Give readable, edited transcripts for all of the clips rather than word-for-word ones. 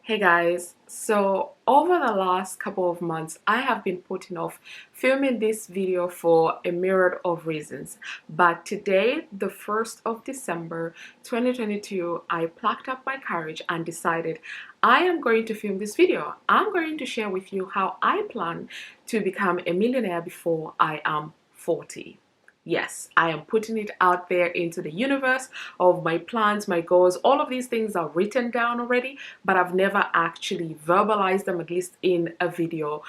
Hey guys, so over the last couple of months, I have been putting off filming this video for a myriad of reasons. But today, the 1st of December 2022, I plucked up my courage and decided I am going to film this video. I'm going to share with you how I plan to become a millionaire before I am 40. Yes, I am putting it out there into the universe of my plans, my goals. All of these things are written down already, but I've never actually verbalized them, at least in a video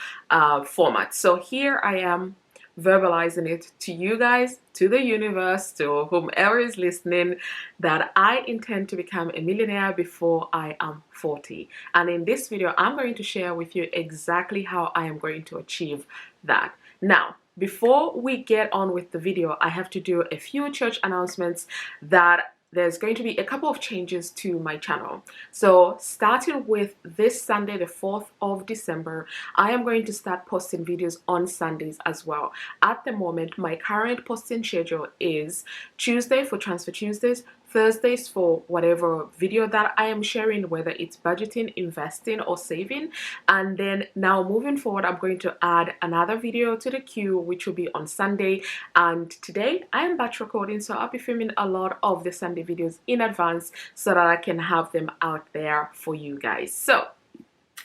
format. So here I am verbalizing it to you guys, to the universe, to whomever is listening, that I intend to become a millionaire before I am 40. And in this video, I'm going to share with you exactly how I am going to achieve that. Now, before we get on with the video, I have to do a few church announcements that there's going to be a couple of changes to my channel. So starting with this Sunday, the 4th of December, I am going to start posting videos on Sundays as well. At the moment, my current posting schedule is Tuesday for Transfer Tuesdays, Thursdays for whatever video that I am sharing, whether it's budgeting, investing, or saving. And then now moving forward, I'm going to add another video to the queue, which will be on Sunday. And today I am batch recording, so I'll be filming a lot of the Sunday videos in advance so that I can have them out there for you guys. So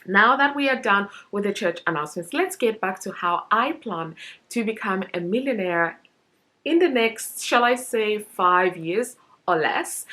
now that we are done with the church announcements, let's get back to how I plan to become a millionaire in the next, shall I say, 5 years or less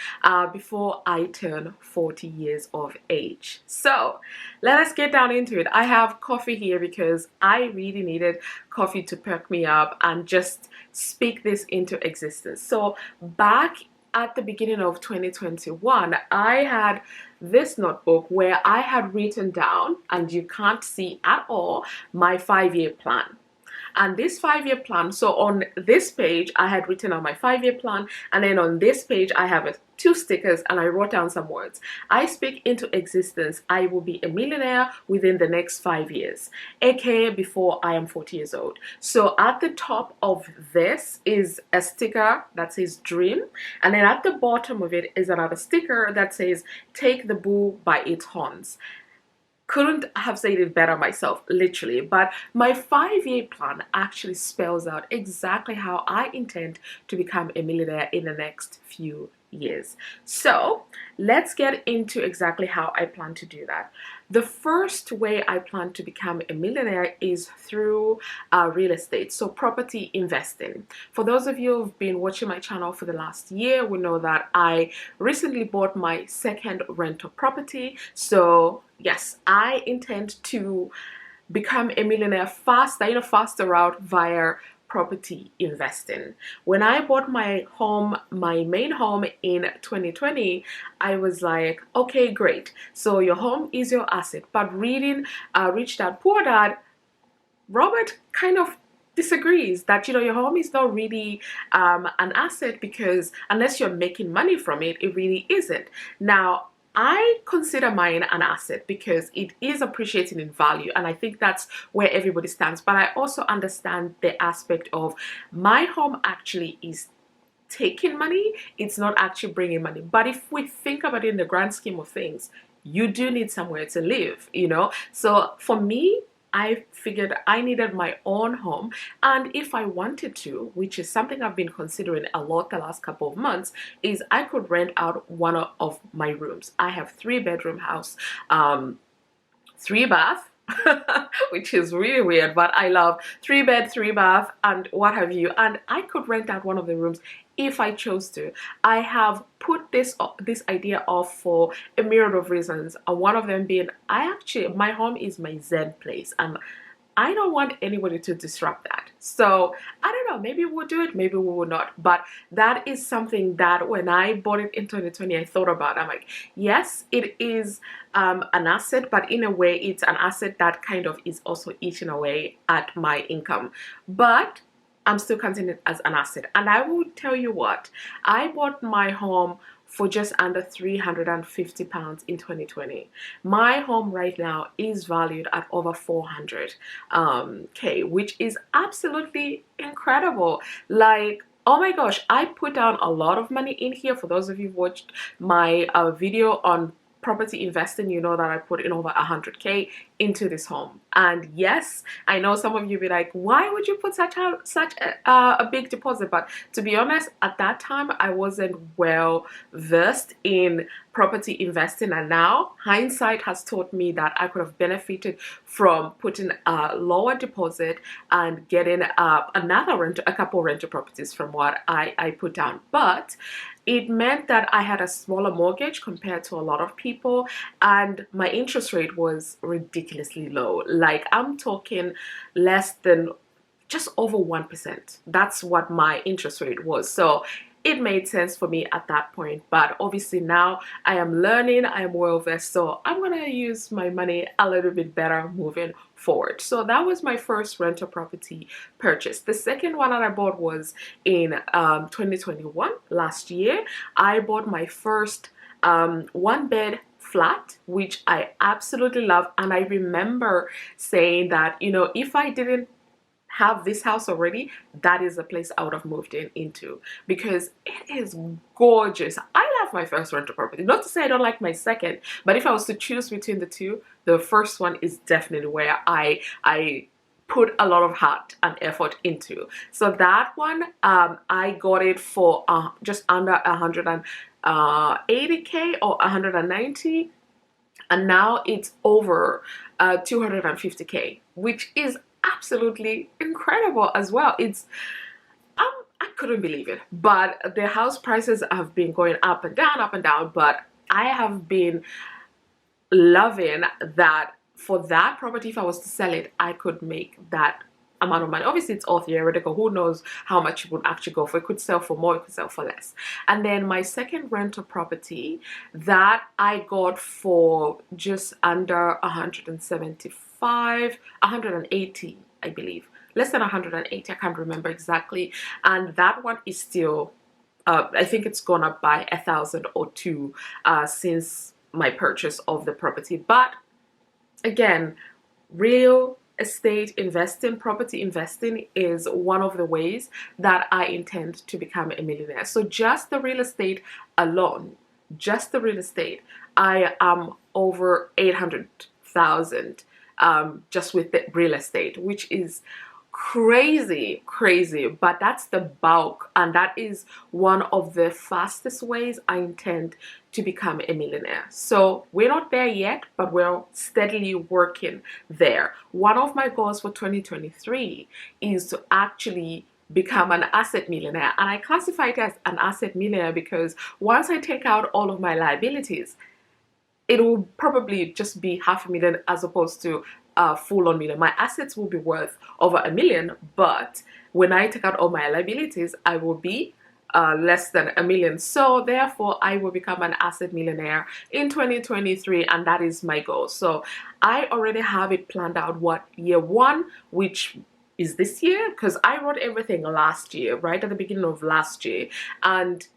before I turn 40 years of age. So let us get down into it. I have coffee here because I really needed coffee to perk me up and just speak this into existence. So back at the beginning of 2021, I had this notebook where I had written down, and you can't see at all, my 5-year plan. And this 5-year plan, so on this page I had written on my 5-year plan, and then on this page I have 2 stickers and I wrote down some words. I speak into existence, I will be a millionaire within the next 5 years, aka before I am 40 years old. So at the top of this is a sticker that says dream, and then at the bottom of it is another sticker that says take the bull by its horns. Couldn't have said it better myself, literally. But my 5-year plan actually spells out exactly how I intend to become a millionaire in the next few years. So let's get into exactly how I plan to do that. The first way I plan to become a millionaire is through real estate, so property investing. For those of you who've been watching my channel for the last year, we know that I recently bought my second rental property. So yes, I intend to become a millionaire faster route via property investing. When I bought my home, my main home in 2020, I was like, okay, great. So your home is your asset. But reading Rich Dad Poor Dad, Robert kind of disagrees that, you know, your home is not really an asset, because unless you're making money from it, it really isn't. Now, I consider mine an asset because it is appreciating in value, and I think that's where everybody stands. But I also understand the aspect of my home actually is taking money, it's not actually bringing money. But if we think about it in the grand scheme of things, you do need somewhere to live, you know. So for me, I figured I needed my own home, and if I wanted to, which is something I've been considering a lot the last couple of months, is I could rent out one of my rooms. I have 3-bedroom house, 3 bath, which is really weird, but I love 3 bed, 3 bath, and what have you. And I could rent out one of the rooms if I chose to. I have put this idea off for a myriad of reasons, and one of them being my home is my zen place, and I don't want anybody to disrupt that. So I don't know, maybe we'll do it, maybe we will not. But that is something that when I bought it in 2020, I thought about. I'm like, yes, it is an asset, but in a way it's an asset that kind of is also eating away at my income. But I'm still counting it as an asset. And I will tell you what, I bought my home for just under £350 in 2020. My home right now is valued at over 400k, which is absolutely incredible. Like, oh my gosh, I put down a lot of money in here. For those of you who watched my video on property investing, you know that I put in over 100K into this home. And yes, I know some of you be like, why would you put such a big deposit? But to be honest, at that time I wasn't well versed in property investing, and now hindsight has taught me that I could have benefited from putting a lower deposit and getting a couple rental properties from what I put down. But it meant that I had a smaller mortgage compared to a lot of people, and my interest rate was ridiculously low. Like, I'm talking less than just over 1%. That's what my interest rate was. So it made sense for me at that point. But obviously now I am learning, I am well versed, so I'm gonna use my money a little bit better moving forward. So that was my first rental property purchase. The second one that I bought was in 2021, last year. I bought my first one bed flat, which I absolutely love. And I remember saying that, you know, if I didn't have this house already, that is the place I would have moved into, because it is gorgeous. I love my first rental property. Not to say I don't like my second, but if I was to choose between the two, the first one is definitely where I put a lot of heart and effort into. So that one, I got it for just under 180K or 190, and now it's over 250K, which is absolutely incredible as well. It's I couldn't believe it, but the house prices have been going up and down, but I have been loving that. For that property, if I was to sell it, I could make that amount of money. Obviously it's all theoretical, who knows how much it would actually go for. It could sell for more, it could sell for less. And then my second rental property, that I got for just under 175, 180, I believe, less than 180, I can't remember exactly. And that one is still I think it's gone up by 1,000 or two since my purchase of the property. But again, real estate investing, property investing is one of the ways that I intend to become a millionaire. So just the real estate alone, just the real estate, I am over 800,000 just with the real estate, which is crazy, but that's the bulk, and that is one of the fastest ways I intend to become a millionaire. So we're not there yet, but we're steadily working there. One of my goals for 2023 is to actually become an asset millionaire, and I classify it as an asset millionaire because once I take out all of my liabilities, it will probably just be $500,000 as opposed to full-on million. My assets will be worth over $1 million, but when I take out all my liabilities, I will be less than $1 million. So therefore, I will become an asset millionaire in 2023, and that is my goal. So I already have it planned out what year one, which is this year, because I wrote everything last year, right at the beginning of last year, and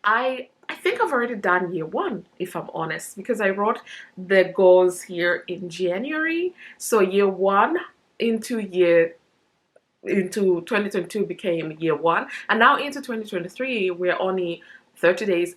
I think I've already done year one, if I'm honest, because I wrote the goals here in January. So year one into 2022 became year one, and now into 2023 we're only 30 days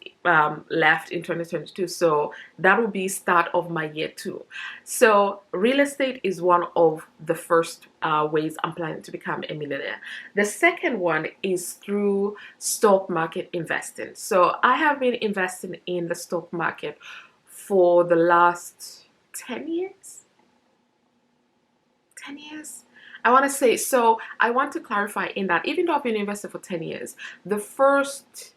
left in 2022, so that will be start of my year two. So real estate is one of the first ways I'm planning to become a millionaire. The second one is through stock market investing. So I have been investing in the stock market for the last 10 years. I want to say, so I want to clarify in that even though I've been invested for 10 years, the first,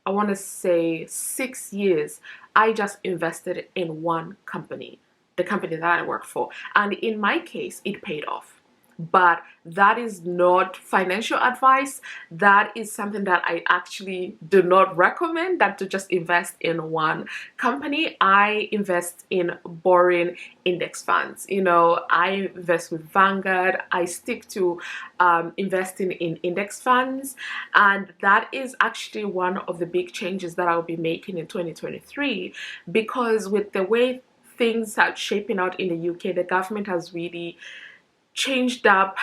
I want to say 6 years, I just invested in one company, the company that I work for. And in my case, it paid off. But that is not financial advice. That is something that I actually do not recommend, that to just invest in one company. I invest in boring index funds. You know, I invest with Vanguard. I stick to investing in index funds. And that is actually one of the big changes that I'll be making in 2023, because with the way things are shaping out in the UK, the government has really changed up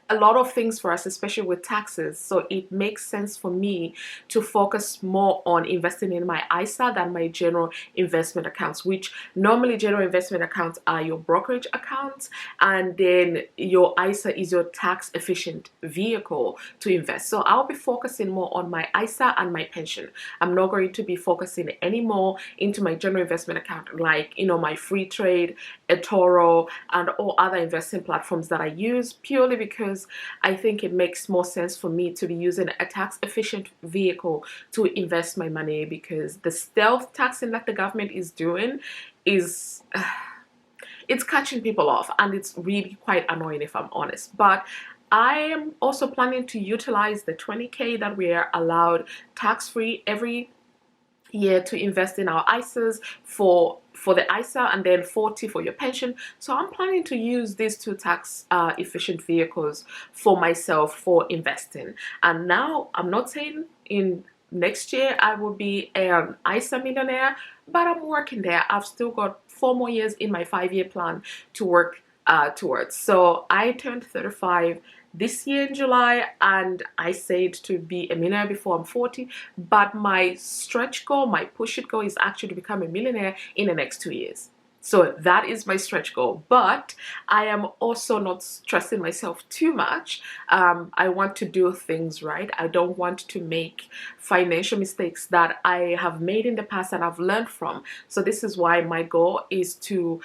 a lot of things for us, especially with taxes. So it makes sense for me to focus more on investing in my ISA than my general investment accounts, which normally general investment accounts are your brokerage accounts, and then your ISA is your tax efficient vehicle to invest. So I'll be focusing more on my ISA and my pension. I'm not going to be focusing anymore into my general investment account, like, you know, my free trade, eToro, and all other investing platforms that I use, purely because I think it makes more sense for me to be using a tax efficient vehicle to invest my money, because the stealth taxing that the government is doing is it's catching people off, and it's really quite annoying, if I'm honest. But I am also planning to utilize the 20K that we are allowed tax-free every year to invest in our ISAs for the ISA, and then 40 for your pension. So I'm planning to use these two tax efficient vehicles for myself for investing. And now I'm not saying in next year I will be an ISA millionaire, but I'm working there. I've still got 4 more years in my 5-year plan to work towards. So I turned 35 this year in July, and I said to be a millionaire before I'm 40, but my stretch goal, my push it goal, is actually to become a millionaire in the next 2 years. So that is my stretch goal, but I am also not stressing myself too much. I want to do things right. I don't want to make financial mistakes that I have made in the past and I've learned from. So this is why my goal is to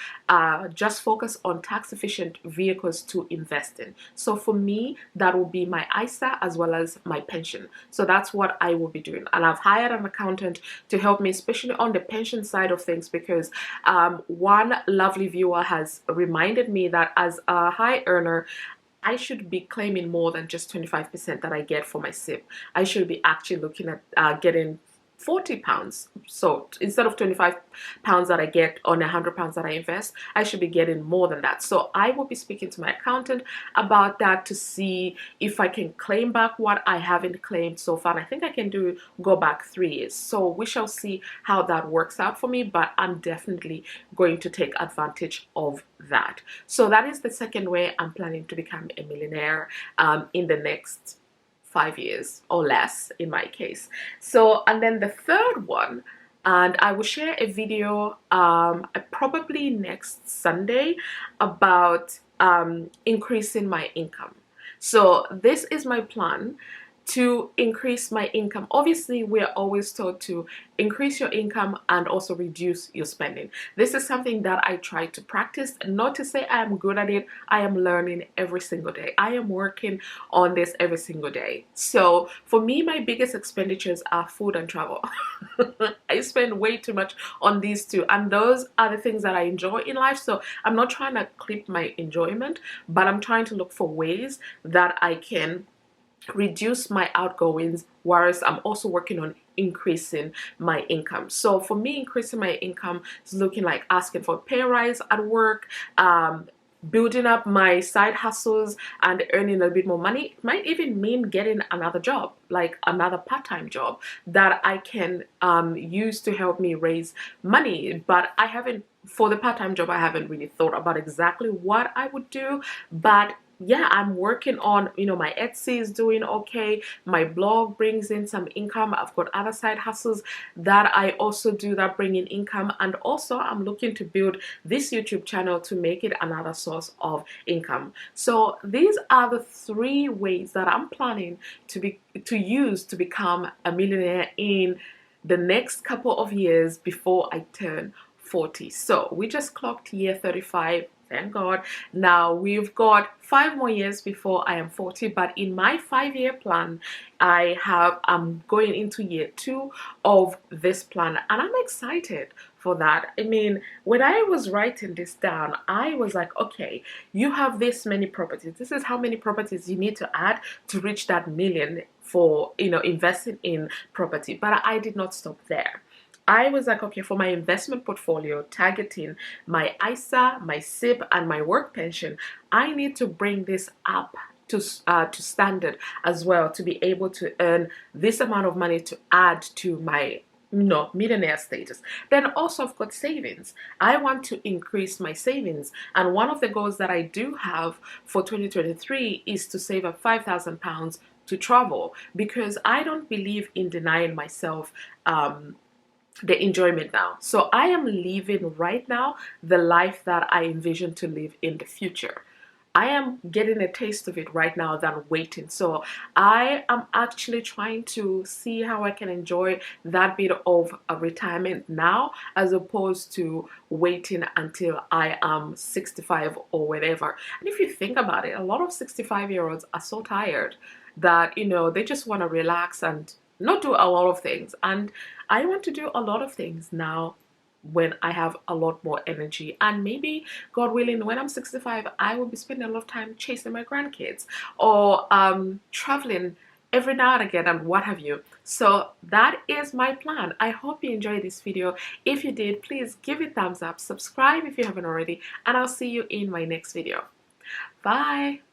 just focus on tax efficient vehicles to invest in. So for me, that will be my ISA as well as my pension. So that's what I will be doing. And I've hired an accountant to help me, especially on the pension side of things, because one lovely viewer has reminded me that as a high earner, I should be claiming more than just 25% that I get for my SIP. I should be actually looking at getting £40. So instead of £25 that I get on £100 that I invest, I should be getting more than that. So I will be speaking to my accountant about that to see if I can claim back what I haven't claimed so far. And I think I can go back 3 years. So we shall see how that works out for me, but I'm definitely going to take advantage of that. So that is the second way I'm planning to become a millionaire in the next 5 years or less in my case. So, and then the third one, and I will share a video probably next Sunday about increasing my income. So this is my plan to increase my income. Obviously, we're always told to increase your income and also reduce your spending. This is something that I try to practice. Not to say I am good at it. I am learning every single day. I am working on this every single day. So for me, my biggest expenditures are food and travel. I spend way too much on these two, and those are the things that I enjoy in life. So I'm not trying to clip my enjoyment, but I'm trying to look for ways that I can reduce my outgoings, whereas I'm also working on increasing my income. So for me, increasing my income is looking like asking for a pay rise at work, building up my side hustles and earning a bit more money. It might even mean getting another job, like another part-time job that I can use to help me raise money. But I haven't, for the part-time job, I haven't really thought about exactly what I would do, but yeah, I'm working on, you know, my Etsy is doing okay. My blog brings in some income. I've got other side hustles that I also do that bring in income. And also I'm looking to build this YouTube channel to make it another source of income. So these are the 3 ways that I'm planning to use to become a millionaire in the next couple of years before I turn 40. So we just clocked year 35. Thank God. Now we've got 5 more years before I am 40, but in my 5-year plan, I'm going into year 2 of this plan, and I'm excited for that. I mean, when I was writing this down, I was like, okay, you have this many properties. This is how many properties you need to add to reach that million for, you know, investing in property. But I did not stop there. I was like, okay, for my investment portfolio, targeting my ISA, my SIP, and my work pension, I need to bring this up to standard as well to be able to earn this amount of money to add to my no, millionaire status. Then also I've got savings. I want to increase my savings, and one of the goals that I do have for 2023 is to save up £5,000 to travel, because I don't believe in denying myself the enjoyment now. So I am living right now the life that I envision to live in the future. I am getting a taste of it right now than waiting. So I am actually trying to see how I can enjoy that bit of a retirement now, as opposed to waiting until I am 65 or whatever. And if you think about it, a lot of 65-year-olds are so tired that, you know, they just want to relax and not do a lot of things. And I want to do a lot of things now when I have a lot more energy, and maybe, God willing, when I'm 65, I will be spending a lot of time chasing my grandkids, or traveling every now and again, and what have you. So that is my plan. I hope you enjoyed this video. If you did, please give it a thumbs up, subscribe if you haven't already, and I'll see you in my next video. Bye.